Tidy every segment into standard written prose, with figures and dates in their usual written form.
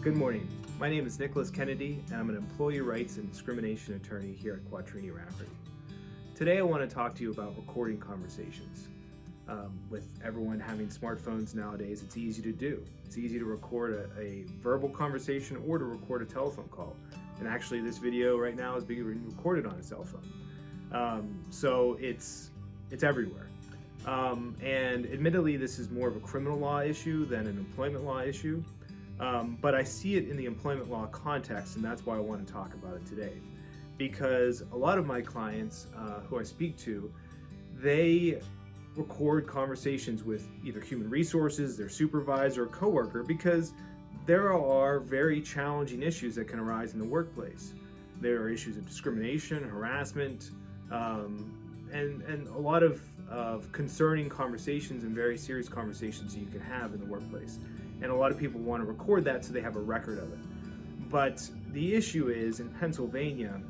Good morning. My name is Nicholas Kennedy, and I'm an employee rights and discrimination attorney here at Quatrini Rafferty. Today I want to talk to you about recording conversations. With everyone having smartphones nowadays, it's easy to do. It's easy to record a verbal conversation or to record a telephone call. And actually this video right now is being recorded on a cell phone. So it's everywhere. And admittedly, this is more of a criminal law issue than an employment law issue. But I see it in the employment law context, and that's why I want to talk about it today. Because a lot of my clients who I speak to, they record conversations with either human resources, their supervisor, or coworker, because there are very challenging issues that can arise in the workplace. There are issues of discrimination, harassment, and a lot of concerning conversations and very serious conversations that you can have in the workplace. And a lot of people want to record that so they have a record of it. But the issue is, in Pennsylvania,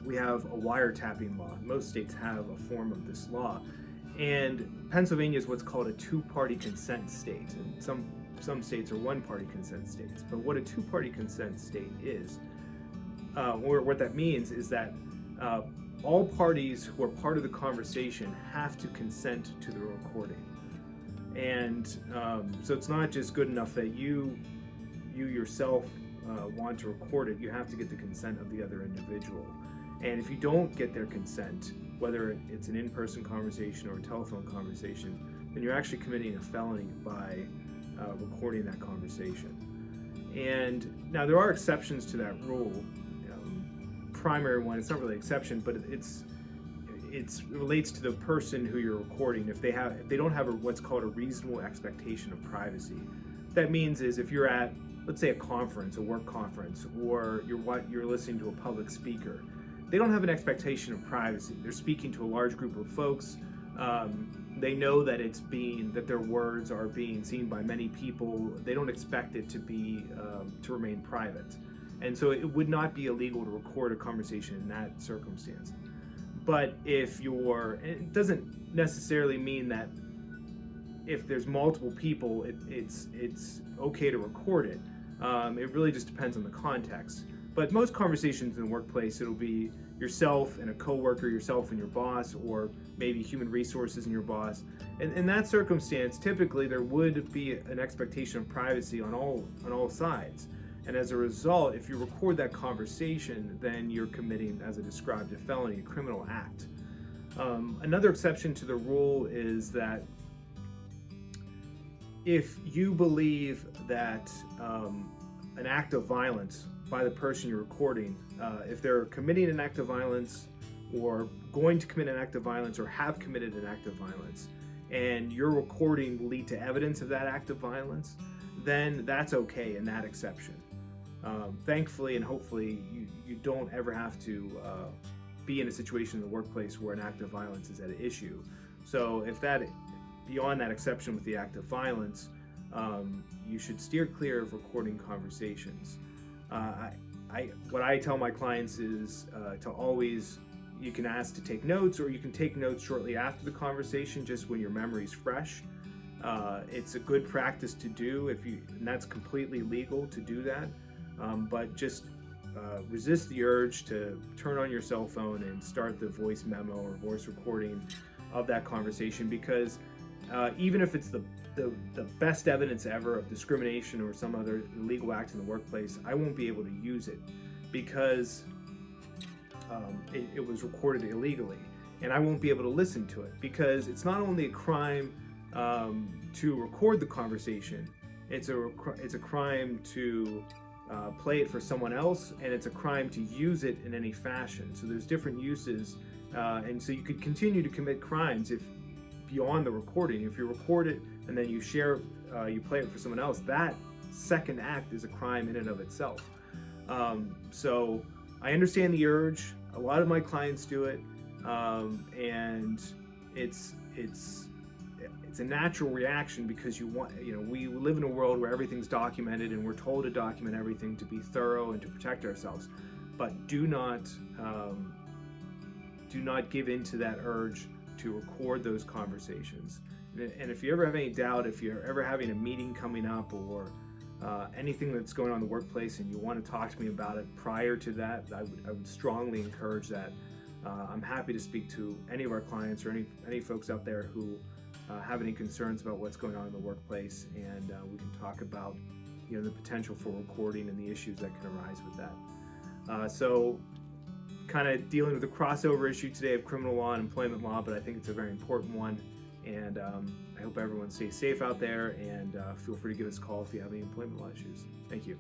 we have a wiretapping law. Most states have a form of this law. And Pennsylvania is what's called a two-party consent state. And some states are one-party consent states. But what a two-party consent state is, or what that means is that all parties who are part of the conversation have to consent to the recording. And so it's not just good enough that you yourself want to record it. You have to get the consent of the other individual. And if you don't get their consent, whether it's an in-person conversation or a telephone conversation, then you're actually committing a felony by recording that conversation. And now there are exceptions to that rule. Primary one, it's not really an exception, but it relates to the person who you're recording. If they don't have what's called a reasonable expectation of privacy. That means is if you're at, let's say, a conference, a work conference, or you're listening to a public speaker, they don't have an expectation of privacy. They're speaking to a large group of folks. They know that that their words are being seen by many people. They don't expect it to remain private. And so it would not be illegal to record a conversation in that circumstance. But it doesn't necessarily mean that if there's multiple people, it's okay to record it. It really just depends on the context. But most conversations in the workplace, it'll be yourself and a coworker, yourself and your boss, or maybe human resources and your boss. And in that circumstance, typically there would be an expectation of privacy on all sides. And as a result, if you record that conversation, then you're committing, as I described, a felony, a criminal act. Another exception to the rule is that if you believe that an act of violence by the person you're recording, if they're committing an act of violence or going to commit an act of violence or have committed an act of violence, and your recording will lead to evidence of that act of violence, then that's okay in that exception. Thankfully and hopefully you don't ever have to be in a situation in the workplace where an act of violence is at issue. So if beyond that exception with the act of violence, you should steer clear of recording conversations. What I tell my clients is to always, you can ask to take notes, or you can take notes shortly after the conversation, just when your memory's fresh. It's a good practice to do and that's completely legal to do that. But just resist the urge to turn on your cell phone and start the voice memo or voice recording of that conversation, because even if it's the best evidence ever of discrimination or some other illegal act in the workplace, I won't be able to use it because it was recorded illegally, and I won't be able to listen to it because it's not only a crime to record the conversation, it's a crime to play it for someone else, and it's a crime to use it in any fashion. So there's different uses, and so you could continue to commit crimes if beyond the recording. If you record it and then you play it for someone else, that second act is a crime in and of itself. So I understand the urge. A lot of my clients do it, and it's a natural reaction because we live in a world where everything's documented and we're told to document everything to be thorough and to protect ourselves. But do not give in to that urge to record those conversations. And if you ever have any doubt, if you're ever having a meeting coming up or anything that's going on in the workplace and you want to talk to me about it prior to that, I would strongly encourage that. I'm happy to speak to any of our clients or any folks out there who have any concerns about what's going on in the workplace, and we can talk about the potential for recording and the issues that can arise with that. So kind of dealing with the crossover issue today of criminal law and employment law, but I think it's a very important one, and I hope everyone stays safe out there, and feel free to give us a call if you have any employment law issues. Thank you.